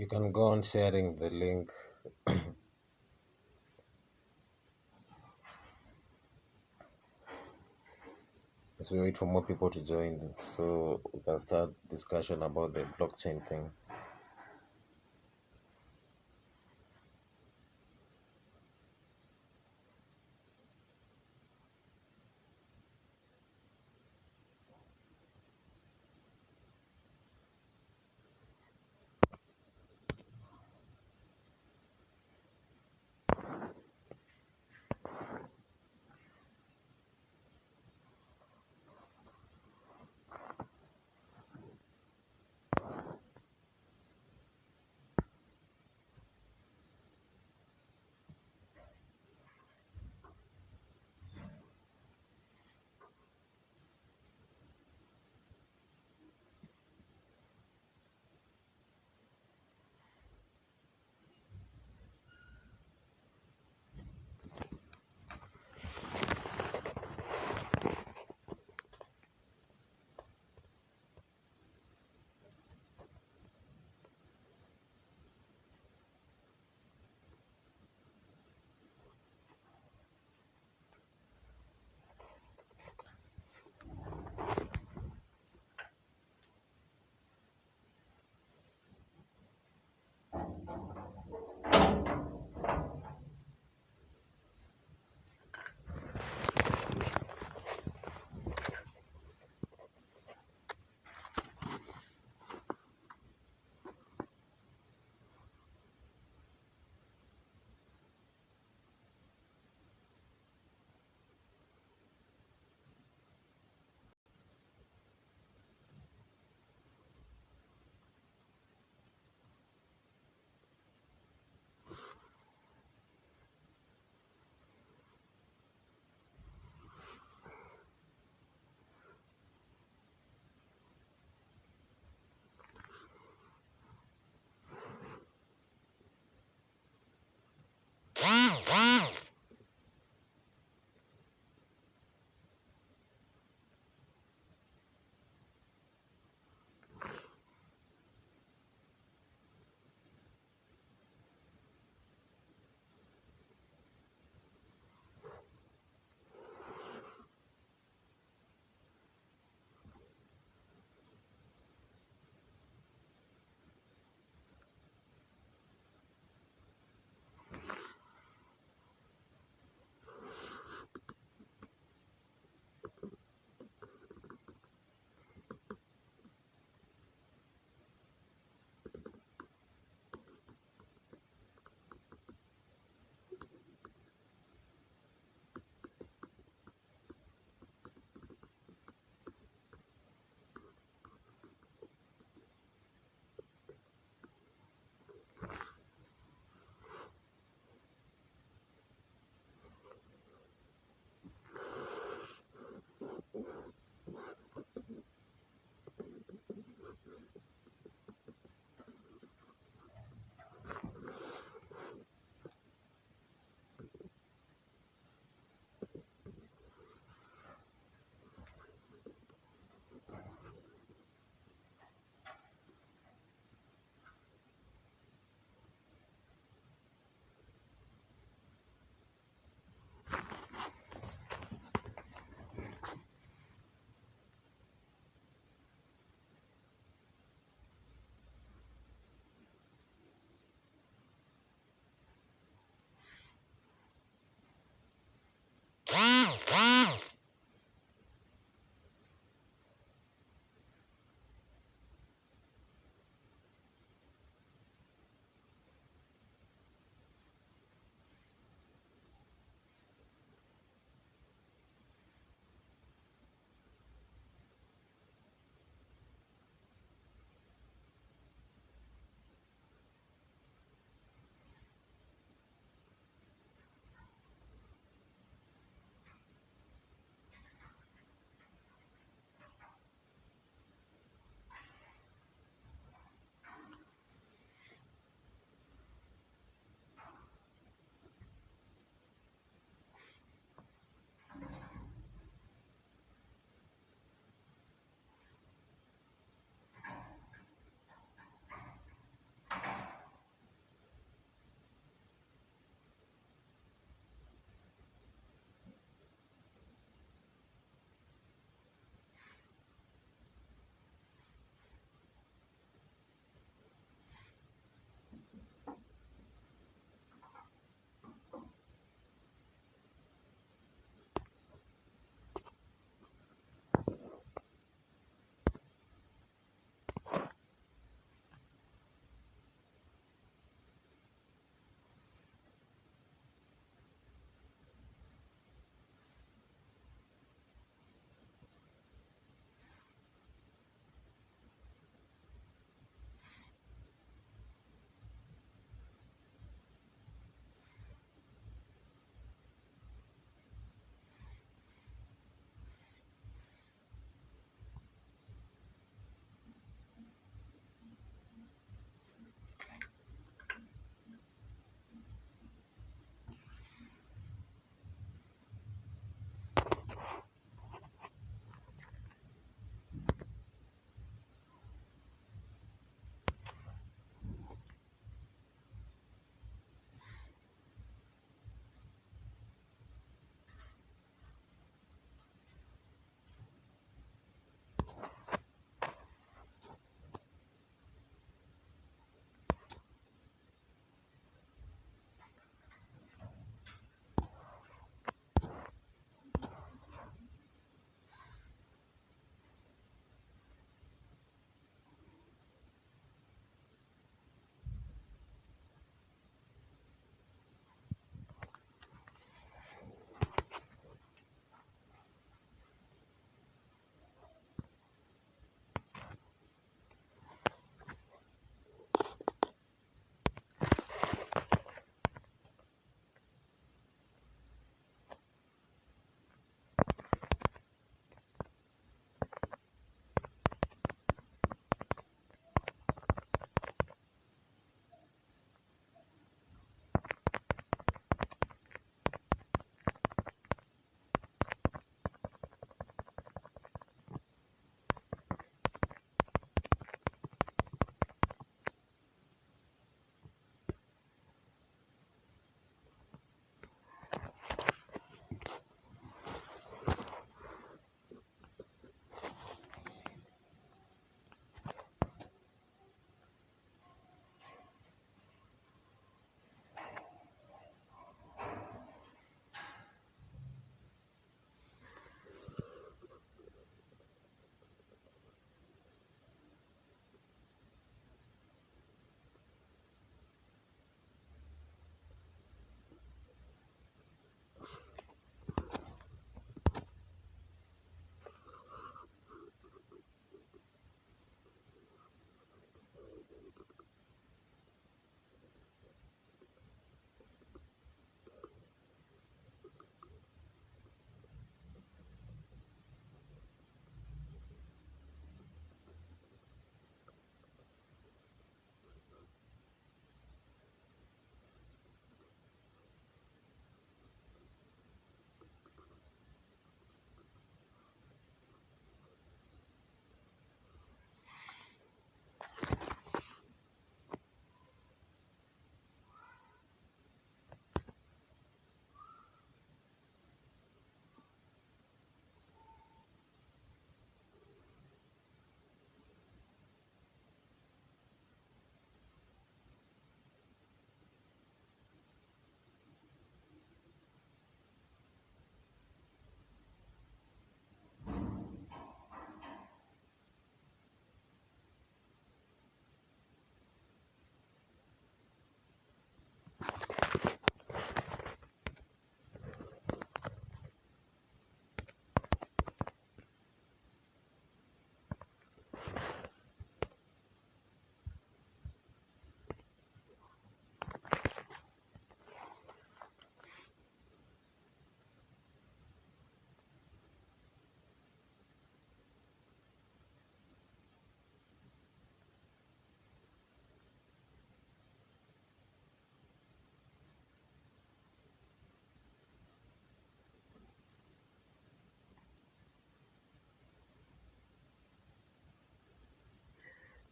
You can go on sharing the link as we wait for more people to join so we can start discussion about the blockchain thing.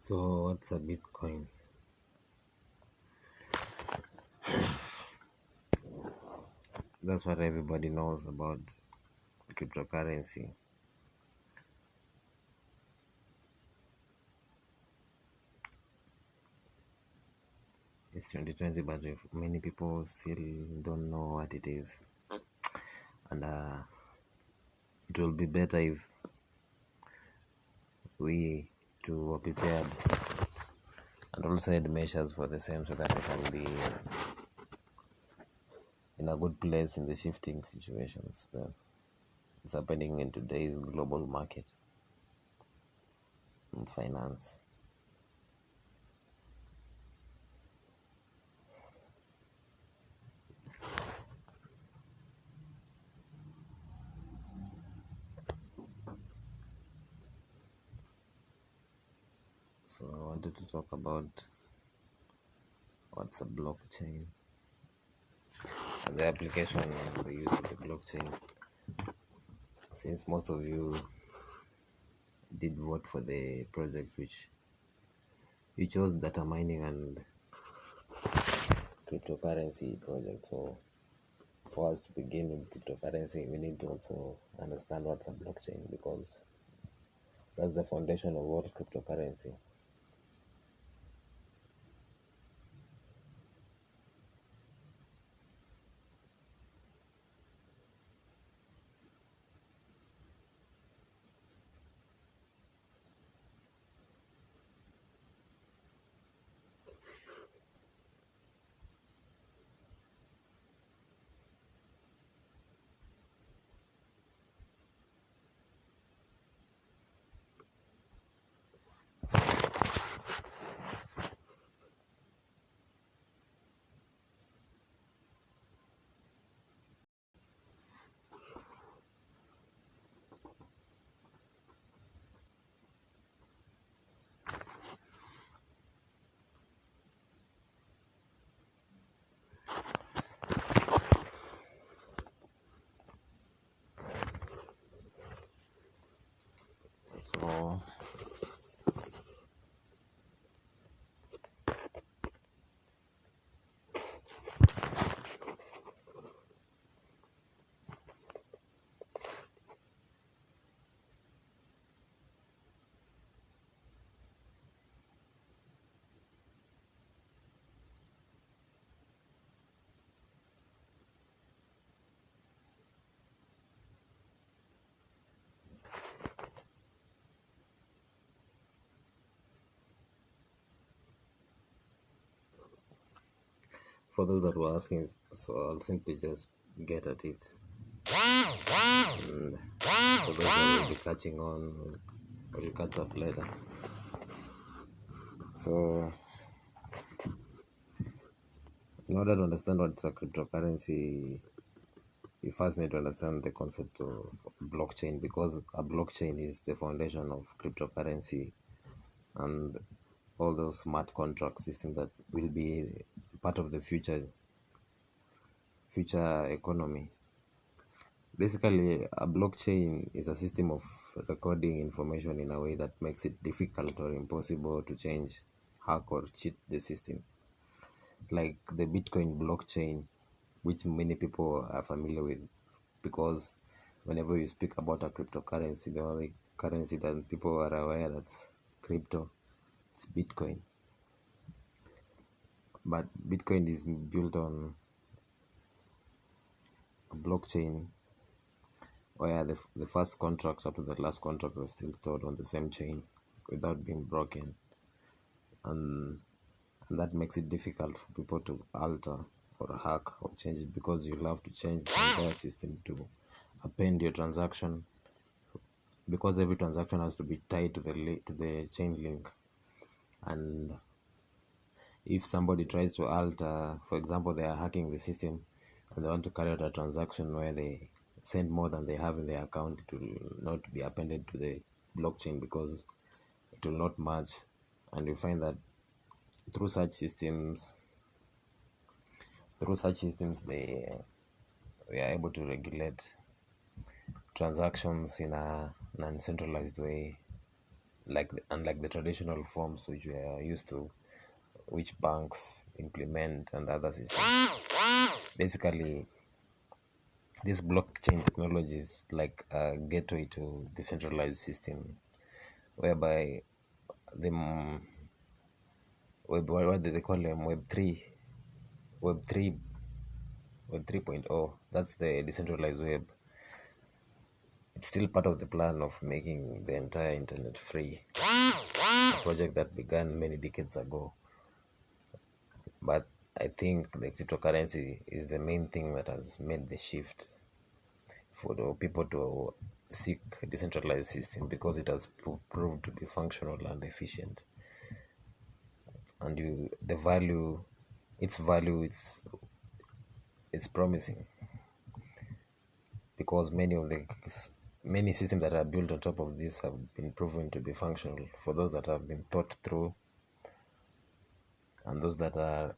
So, what's a Bitcoin? That's what everybody knows about cryptocurrency. It's 2020, but many people still don't know what it is. And it will be better if we too were prepared and also had measures for the same so that we can be in a good place in the shifting situations that is happening in today's global market and finance. So I wanted to talk about what's a blockchain and the application and the use of the blockchain. Since most of you did vote for the project which you chose data mining and cryptocurrency project. So for us to begin with cryptocurrency, we need to also understand what's a blockchain because that's the foundation of all cryptocurrency. So for those that were asking, so I'll simply just get at it. And for those that will be catching on, we'll catch up later. So, in order to understand what's a cryptocurrency, you first need to understand the concept of blockchain because a blockchain is the foundation of cryptocurrency and all those smart contract systems that will be part of the future economy. Basically, a blockchain is a system of recording information in a way that makes it difficult or impossible to change, hack, or cheat the system. Like the Bitcoin blockchain, which many people are familiar with, because whenever you speak about a cryptocurrency, the only currency that people are aware that's crypto, it's Bitcoin. But Bitcoin is built on a blockchain where the first contract up to the last contract are still stored on the same chain without being broken. And, and that makes it difficult for people to alter or hack or change it because you'll have to change the entire system to append your transaction because every transaction has to be tied to the chain link. And if somebody tries to alter, for example, they are hacking the system and they want to carry out a transaction where they send more than they have in their account, it will not be appended to the blockchain because it will not match. And you find that through such systems, they we are able to regulate transactions in a non-centralized way, unlike the traditional forms which we are used to, which banks implement and other systems. Basically, this blockchain technology is like a gateway to decentralized system, whereby the what do they call them, web 3 web 3.0, that's the decentralized web. It's still part of the plan of making the entire internet free, a project that began many decades ago. But I think the cryptocurrency is the main thing that has made the shift for the people to seek a decentralized system, because it has proved to be functional and efficient. And the value, it's promising, because many systems that are built on top of this have been proven to be functional for those that have been thought through, and those that are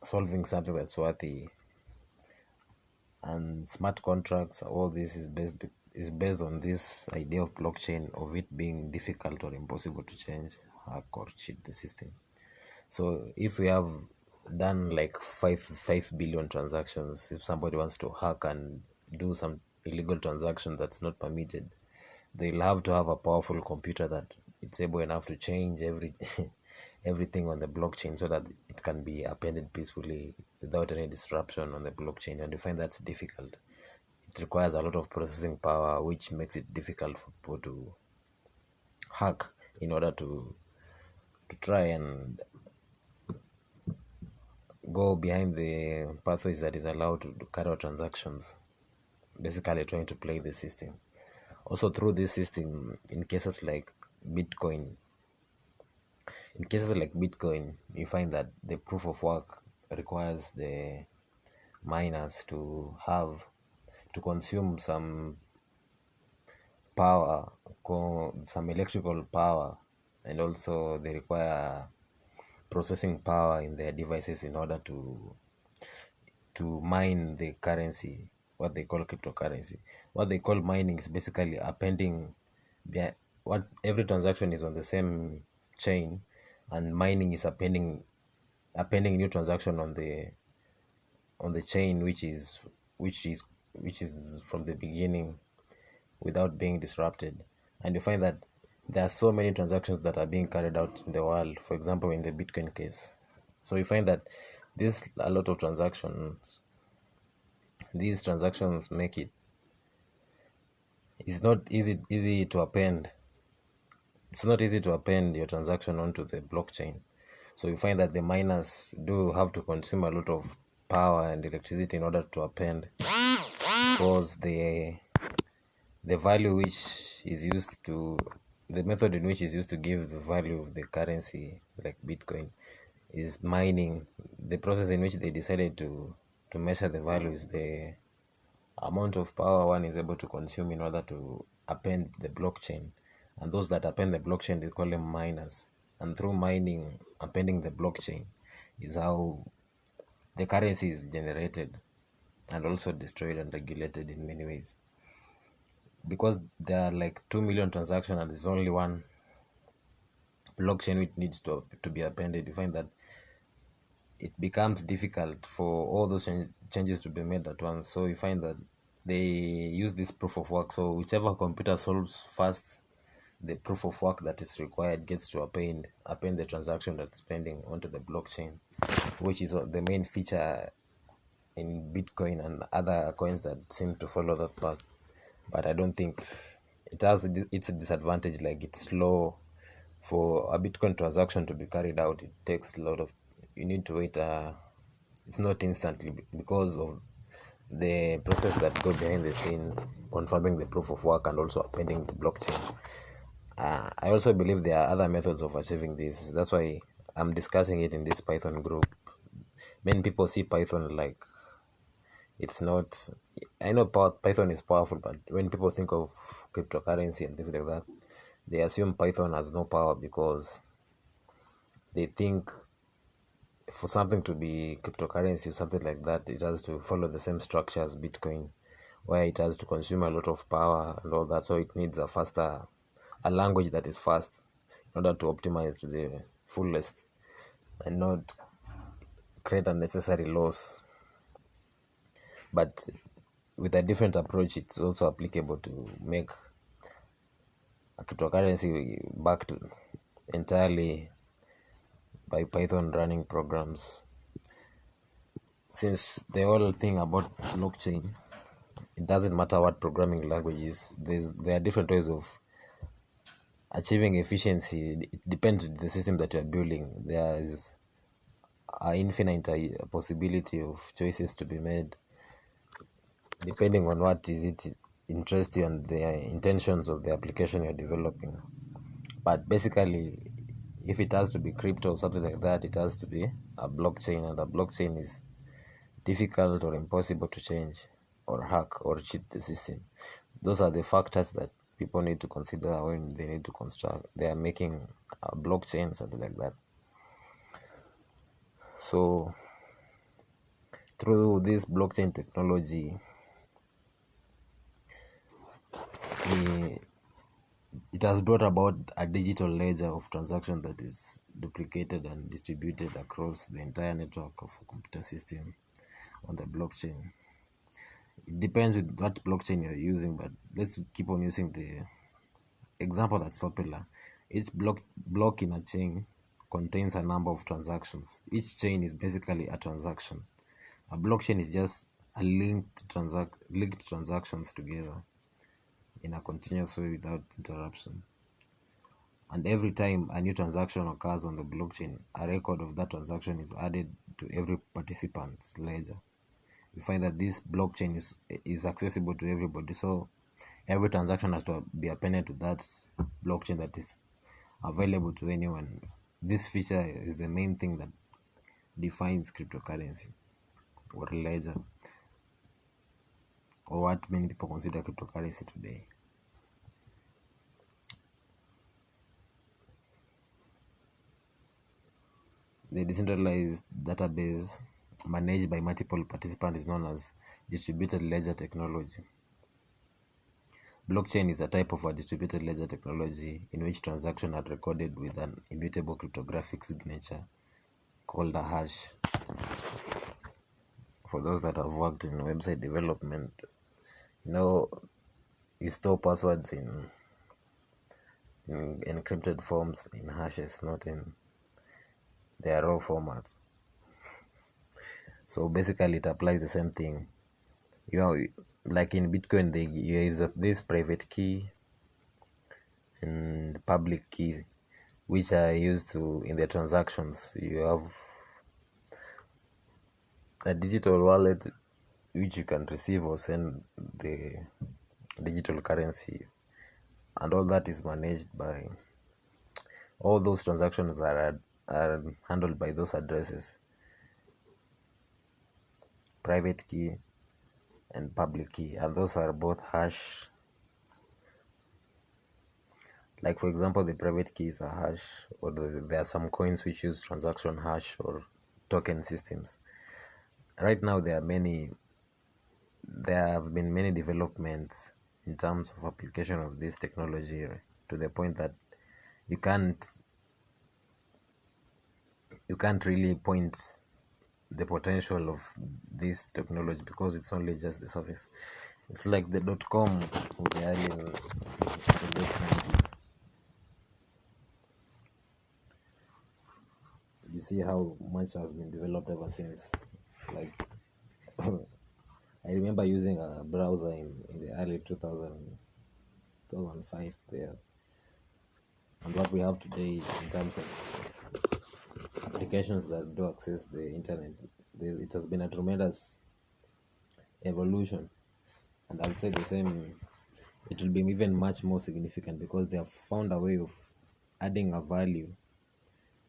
solving something that's worthy. And smart contracts, all this is based on this idea of blockchain, of it being difficult or impossible to change, hack, or cheat the system. So if we have done like 5 billion transactions, if somebody wants to hack and do some illegal transaction that's not permitted, they'll have to have a powerful computer that it's able enough to change everything on the blockchain, so that it can be appended peacefully without any disruption on the blockchain. And you find that's difficult. It requires a lot of processing power, which makes it difficult for people to hack in order to try and go behind the pathways that is allowed to carry out transactions, basically trying to play the system. Also, through this system, in cases like Bitcoin, you find that the proof of work requires the miners to consume some power, some electrical power, and also they require processing power in their devices in order to mine the currency, what they call cryptocurrency. What they call mining is basically appending what every transaction is on the same chain, and mining is appending new transaction on the chain, which is from the beginning, without being disrupted. And you find that there are so many transactions that are being carried out in the world, for example in the Bitcoin case. So you find that a lot of transactions, these transactions make it's not easy to append. It's not easy to append your transaction onto the blockchain. So you find that the miners do have to consume a lot of power and electricity in order to append, because the value which is used to, the method in which is used to give the value of the currency like Bitcoin is mining. The process in which they decided to measure the value is the amount of power one is able to consume in order to append the blockchain. And those that append the blockchain, they call them miners. And through mining, appending the blockchain, is how the currency is generated and also destroyed and regulated in many ways. Because there are like 2 million transactions and there's only one blockchain which needs to be appended, you find that it becomes difficult for all those changes to be made at once. So you find that they use this proof of work. So whichever computer solves first the proof of work that is required gets to append the transaction that's pending onto the blockchain, which is the main feature in Bitcoin and other coins that seem to follow that path. But I don't think it's a disadvantage. Like, it's slow. For a Bitcoin transaction to be carried out, it takes a lot of, you need to wait. It's not instantly, because of the process that go behind the scene, confirming the proof of work and also appending the blockchain. I also believe there are other methods of achieving this. That's why I'm discussing it in this Python group. Many people see Python like it's not. I know Python is powerful, but when people think of cryptocurrency and things like that, they assume Python has no power, because they think for something to be cryptocurrency, something like that, it has to follow the same structure as Bitcoin, where it has to consume a lot of power and all that. So it needs a faster a language that is fast in order to optimize to the fullest and not create unnecessary loss. But with a different approach, it's also applicable to make a cryptocurrency backed entirely by Python running programs. Since the whole thing about blockchain, it doesn't matter what programming language is, there are different ways of achieving efficiency. It depends on the system that you're building. There is an infinite possibility of choices to be made depending on what is it interests you and the intentions of the application you're developing. But basically, if it has to be crypto or something like that, it has to be a blockchain, and a blockchain is difficult or impossible to change or hack or cheat the system. Those are the factors that people need to consider when they need to construct. They are making a blockchain, something like that. So through this blockchain technology, it has brought about a digital ledger of transaction that is duplicated and distributed across the entire network of a computer system on the blockchain. It depends with what blockchain you're using, but let's keep on using the example that's popular. Each block in a chain contains a number of transactions. Each chain is basically a transaction. A blockchain is just a linked transactions together in a continuous way without interruption. And every time a new transaction occurs on the blockchain, a record of that transaction is added to every participant's ledger. You find that this blockchain is accessible to everybody, so every transaction has to be appended to that blockchain that is available to anyone. This feature is the main thing that defines cryptocurrency or ledger, or what many people consider cryptocurrency today. The decentralized database managed by multiple participants is known as distributed ledger technology. Blockchain is a type of a distributed ledger technology in which transactions are recorded with an immutable cryptographic signature called a hash. For those that have worked in website development, you store passwords in encrypted forms in hashes, not in their raw formats. So basically, it applies the same thing. Like in Bitcoin, you use this private key and public key, which are used to in the transactions. You have a digital wallet which you can receive or send the digital currency, and all that is managed by all those transactions are handled by those addresses, private key and public key, and those are both hash. Like for example, the private key is a hash, or there are some coins which use transaction hash or token systems. Right now there have been many developments in terms of application of this technology, to the point that you can't really point the potential of this technology because it's only just the surface. It's like the .com of the early in the late 90s. You see how much has been developed ever since. Like I remember using a browser in the early 2005 there, and what we have today in terms of applications that do access the internet, it has been a tremendous evolution. And I would say the same, it will be even much more significant because they have found a way of adding a value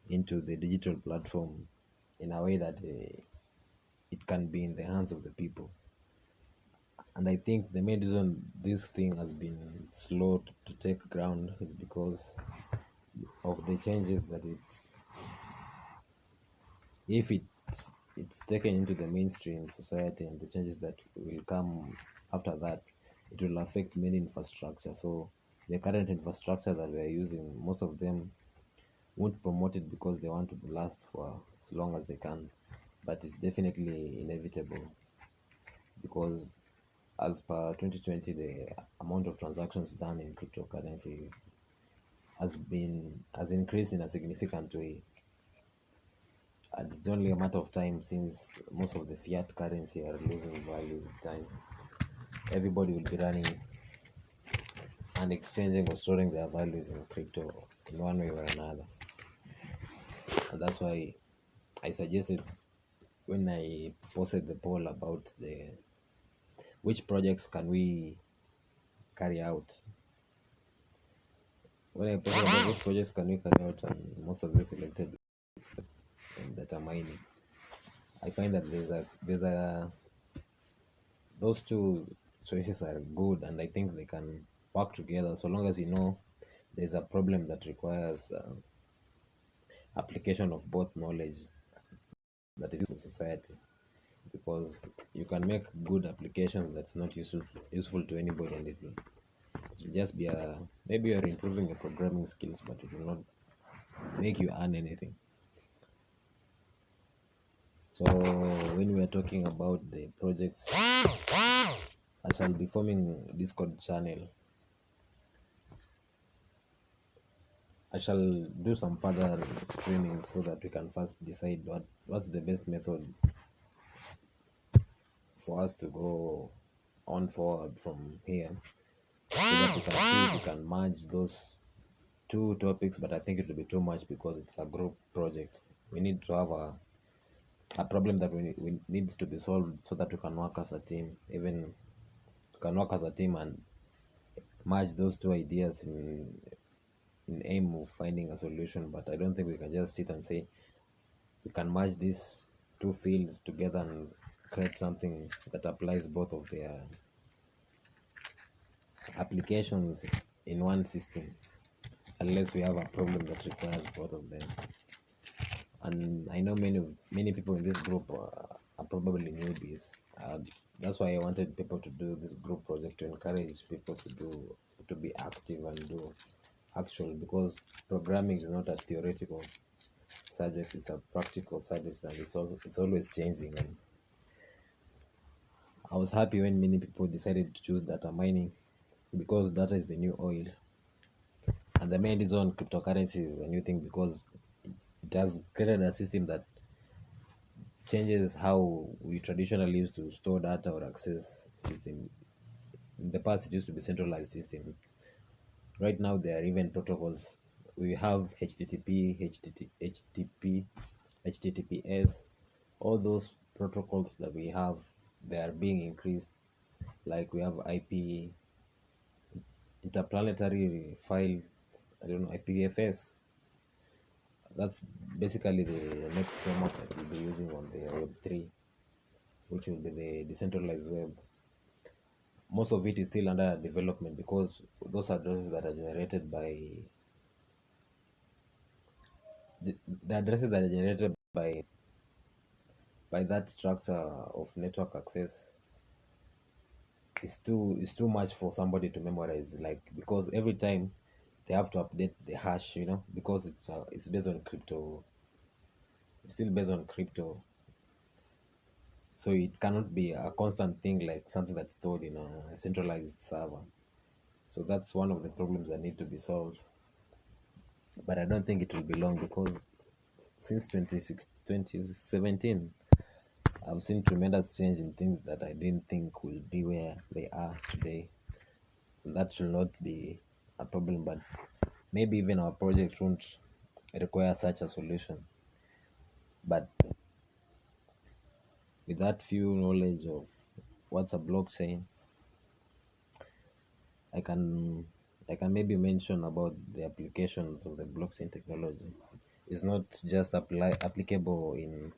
into the digital platform in a way that it can be in the hands of the people. And I think the main reason this thing has been slow to take ground is because of the changes that if it's taken into the mainstream society, and the changes that will come after that, it will affect many infrastructure. So the current infrastructure that we are using, most of them won't promote it because they want to last for as long as they can. But it's definitely inevitable because as per 2020, the amount of transactions done in cryptocurrencies has increased in a significant way. And it's only a matter of time since most of the fiat currency are losing value with time. Everybody will be running and exchanging or storing their values in crypto in one way or another. And that's why I suggested when I posted the poll about the which projects can we carry out. When I posted about which projects can we carry out, and most of you selected data mining, I find that there's a those two choices are good, and I think they can work together so long as there's a problem that requires application of both knowledge that is useful to society. Because you can make good applications that's not useful to anybody, and it'll just be a maybe you're improving your programming skills, but it will not make you earn anything. So when we are talking about the projects, I shall be forming Discord channel. I shall do some further screening so that we can first decide what's the best method for us to go on forward from here, so that we can see if we can merge those two topics. But I think it will be too much because it's a group project. We need to have a problem that we needs to be solved so that we can work as a team. Even we can work as a team and merge those two ideas in aim of finding a solution. But I don't think we can just sit and say we can merge these two fields together and create something that applies both of their applications in one system, unless we have a problem that requires both of them. And I know many people in this group are probably newbies. That's why I wanted people to do this group project to encourage people to be active and do actual, because programming is not a theoretical subject; it's a practical subject, and it's always changing. And I was happy when many people decided to choose data mining because data is the new oil, and the main reason cryptocurrency is a new thing because it has created a system that changes how we traditionally used to store data or access system. In the past, it used to be centralized system. Right now, there are even protocols. We have HTTPS. All those protocols that we have, they are being increased. Like we have IP, interplanetary file, I don't know, IPFS. That's basically the next framework that we'll be using on the Web3, which will be the decentralized web. Most of it is still under development because those addresses that are generated by the addresses that are generated by that structure of network access is too much for somebody to memorize, like, because every time they have to update the hash, because it's based on crypto. It's still based on crypto, so it cannot be a constant thing like something that's stored in a centralized server. So that's one of the problems that need to be solved. But I don't think it will be long because since 2017, I've seen tremendous change in things that I didn't think will be where they are today. That should not be a problem, but maybe even our project won't require such a solution. But with that few knowledge of what's a blockchain, I can I can maybe mention about the applications of the blockchain technology. It's not just applicable in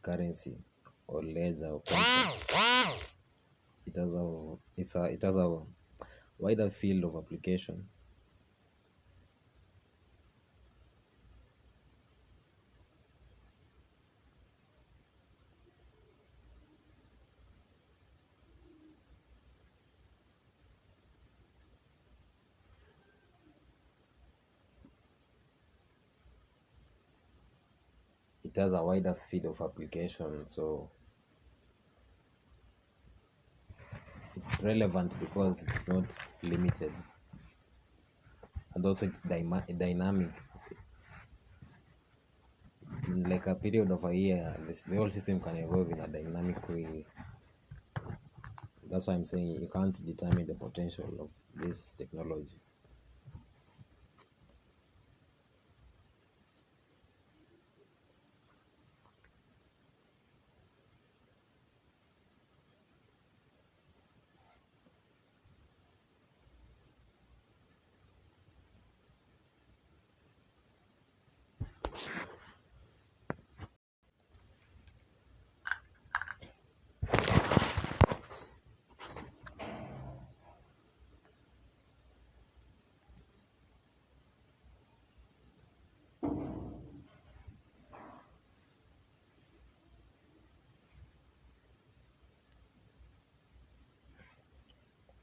currency or ledger or contract. It has a wider field of application. it has a wider field of application, so it's relevant because it's not limited, and also it's dynamic. In like a period of a year, the whole system can evolve in a dynamic way. That's why I'm saying you can't determine the potential of this technology.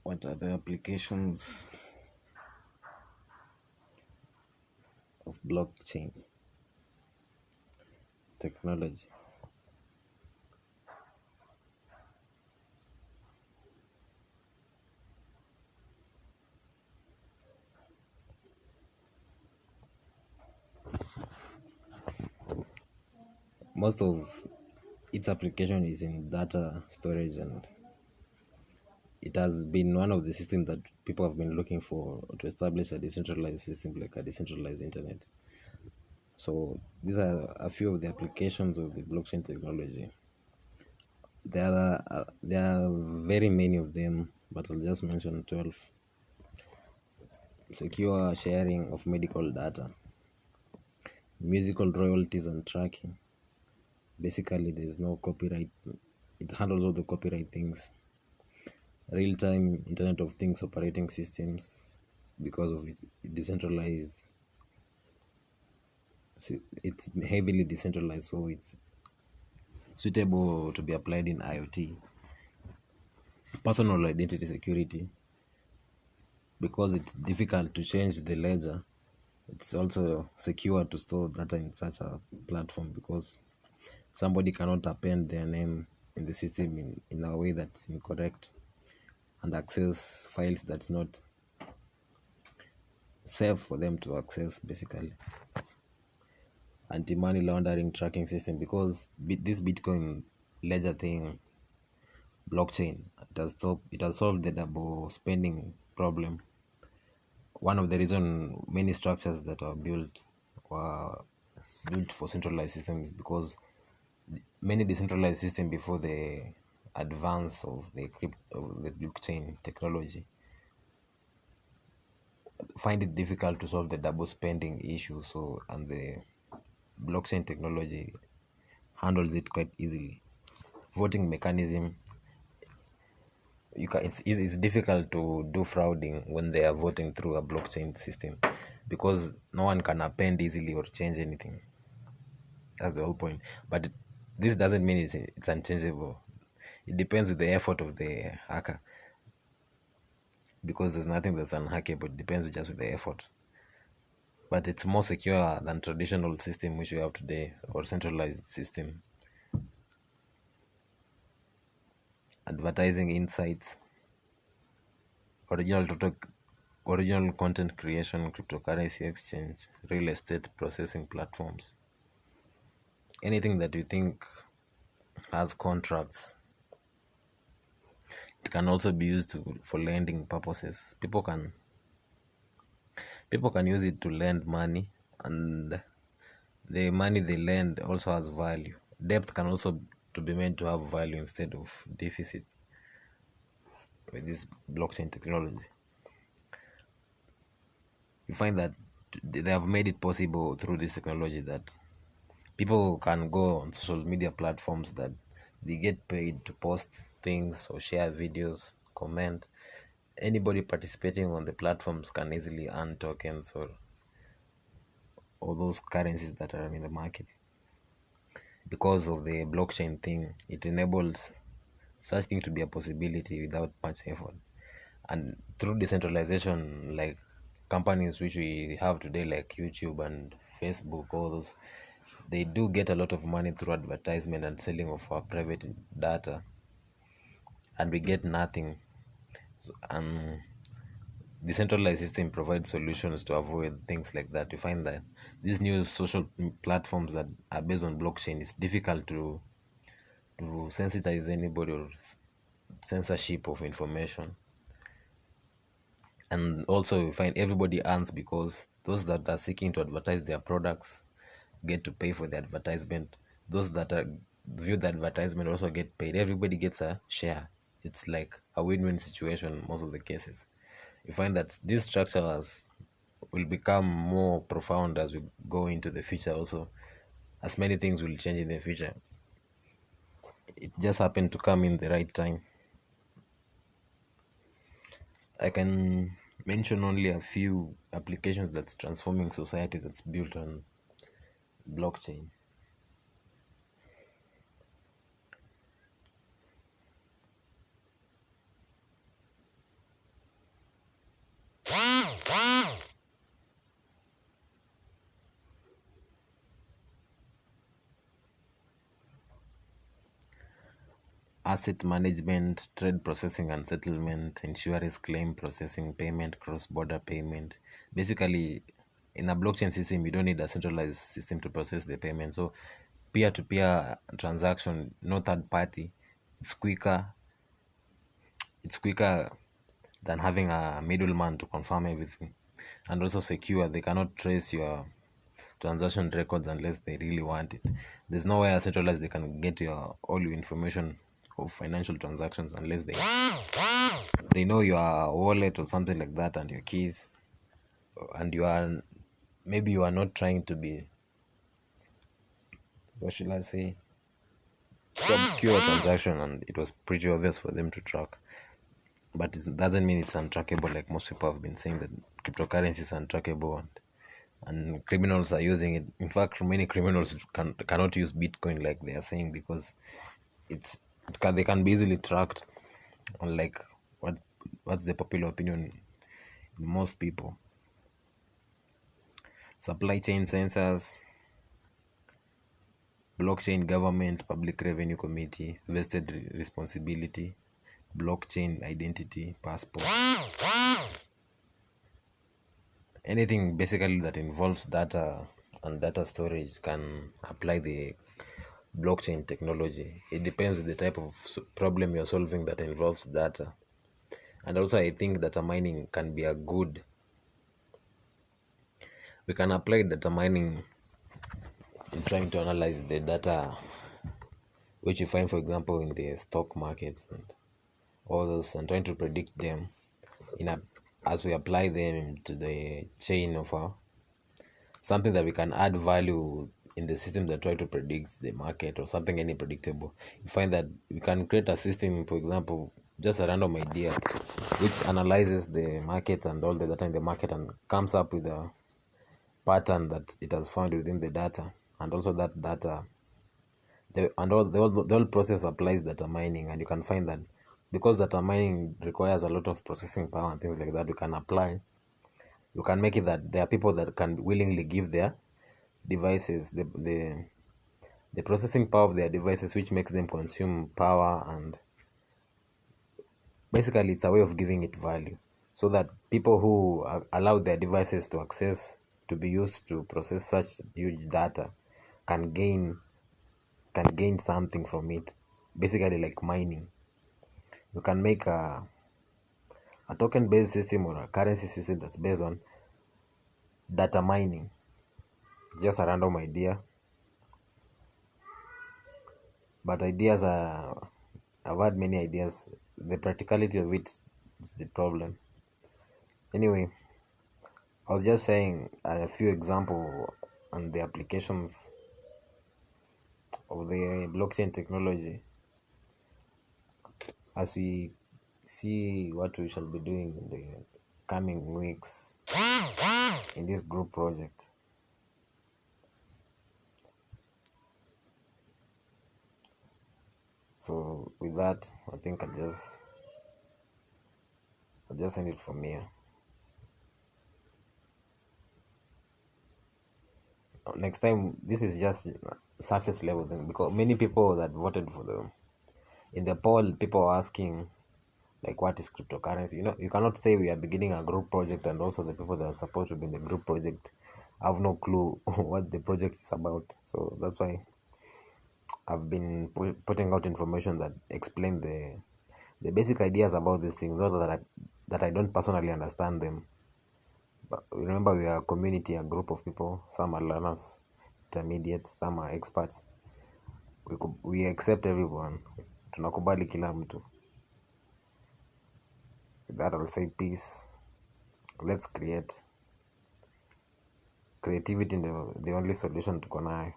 What are the applications of blockchain technology? Most of its application is in data storage, and it has been one of the systems that people have been looking for to establish a decentralized system, like a decentralized internet. So these are a few of the applications of the blockchain technology. There are very many of them, but I'll just mention 12. Secure sharing of medical data, musical royalties and tracking. Basically, there's no copyright. It handles all the copyright things. Real-time Internet of Things operating systems, because of its decentralized. It's heavily decentralized, so it's suitable to be applied in IoT. Personal identity security, because it's difficult to change the ledger. It's also secure to store data in such a platform, because somebody cannot append their name in the system in a way that's incorrect and access files that's not safe for them to access, basically. Anti-money laundering tracking system, because this Bitcoin ledger thing, blockchain, it has solved the double spending problem. One of the reason many structures that are built were built for centralized systems, because many decentralized systems before the advance of the blockchain technology find it difficult to solve the double spending issue. So, and the blockchain technology handles it quite easily. Voting mechanism, it's difficult to do frauding when they are voting through a blockchain system, because no one can append easily or change anything. That's the whole point. But this doesn't mean it's unchangeable. It depends with the effort of the hacker, because there's nothing that's unhackable. It depends just with the effort. But it's more secure than traditional system which we have today, or centralized system. Advertising insights, original content creation, cryptocurrency exchange, real estate processing platforms. Anything that you think has contracts, it can also be used for lending purposes. People can use it to lend money, and the money they lend also has value. Debt can also to be made to have value instead of deficit with this blockchain technology. You find that they have made it possible through this technology that people can go on social media platforms that they get paid to post things or share videos, comment. Anybody participating on the platforms can easily earn tokens or those currencies that are in the market. Because of the blockchain thing, it enables such thing to be a possibility without much effort. And through decentralization, like companies which we have today, like YouTube and Facebook, all those, they do get a lot of money through advertisement and selling of our private data, and we get nothing. So, decentralized system provides solutions to avoid things like that. You find that these new social platforms that are based on blockchain, it's difficult to sensitize anybody or censorship of information. And also you find everybody earns because those that are seeking to advertise their products get to pay for the advertisement. Those that are view the advertisement also get paid. Everybody gets a share. It's like a win-win situation in most of the cases. You find that these structures will become more profound as we go into the future also, as many things will change in the future. It just happened to come in the right time. I can mention only a few applications that's transforming society that's built on blockchain. Asset management, trade processing and settlement, insurance claim processing, payment, cross-border payment. Basically, in a blockchain system, you don't need a centralized system to process the payment. So, peer-to-peer transaction, no third party, it's quicker. It's quicker than having a middleman to confirm everything, and also secure. They cannot trace your transaction records unless they really want it. There's nowhere centralized they can get your all your information of financial transactions unless they know your wallet or something like that and your keys. And you are, maybe you are not trying to be, what should I say, to obscure a transaction, and it was pretty obvious for them to track. But it doesn't mean it's untrackable, like most people have been saying that cryptocurrency is untrackable, and criminals are using it. In fact, many criminals cannot use Bitcoin like they are saying, because they can be easily tracked, unlike what's the popular opinion in most people. Supply chain sensors, blockchain government, public revenue committee, vested responsibility, blockchain identity, passport. Anything basically that involves data and data storage can apply the blockchain technology. It depends on the type of problem you're solving that involves data. And also, I think data mining can be a good. We can apply data mining in trying to analyze the data which you find, for example, in the stock markets and all those, and trying to predict them in a as we apply them to the chain of something that we can add value in the system that try to predict the market or something any predictable. You find that we can create a system, for example, just a random idea which analyzes the market and all the data in the market and comes up with a pattern that it has found within the data. And also that data, the whole process applies data mining, and you can find that because data mining requires a lot of processing power and things like that, you can make it that there are people that can willingly give their devices the processing power of their devices, which makes them consume power, and basically it's a way of giving it value, so that people who allow their devices to be used to process such huge data can gain something from it, basically like mining. You can make a token based system or a currency system that's based on data mining. Just a random idea, but I've had many ideas. The practicality of it is the problem. Anyway, I was just saying a few example on the applications of the blockchain technology as we see what we shall be doing in the coming weeks in this group project. So with that, I think I'll just end it from here. next time, this is just surface level thing, because many people that voted for them in the poll, people are asking like, what is cryptocurrency? You cannot say we are beginning a group project and also the people that are supposed to be in the group project have no clue what the project is about. So that's why I've been putting out information that explain the basic ideas about these things, not that I don't personally understand them. But remember, we are a community, a group of people. Some are learners, intermediates, some are experts. We accept everyone. Tunakubali kila mtu. With that, I'll say peace. Let's create. Creativity, the only solution to nayo.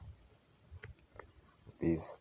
Peace.